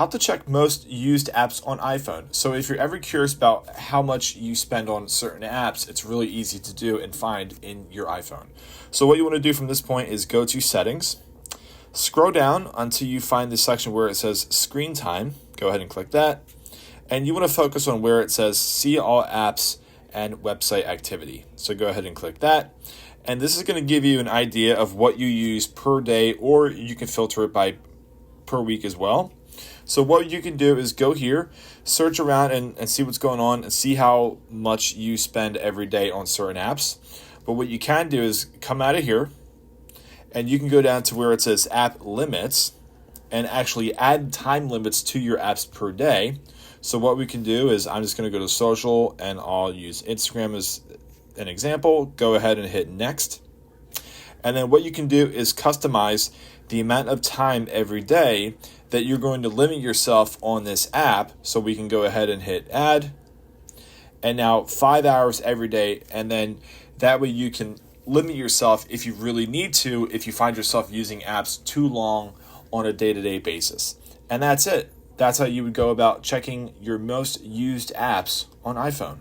how to check most used apps on iPhone. So if you're ever curious about how much you spend on certain apps, it's really easy to do and find in your iPhone. So what you want to do from this point is go to Settings, scroll down until you find the section where it says Screen Time. Go ahead and click that. And you want to focus on where it says See All Apps and Website Activity. So go ahead and click that. And this is going to give you an idea of what you use per day, or you can filter it by per week as well. So what you can do is go here, search around and see what's going on and see how much you spend every day on certain apps. But what you can do is come out of here and you can go down to where it says App Limits and actually add time limits to your apps per day. So what we can do is I'm just going to go to social and I'll use Instagram as an example. Go ahead and hit next. And then what you can do is customize the amount of time every day that you're going to limit yourself on this app. So we can go ahead and hit add. And now 5 hours every day. And then that way you can limit yourself if you really need to, if you find yourself using apps too long on a day-to-day basis. And that's it. That's how you would go about checking your most used apps on iPhone.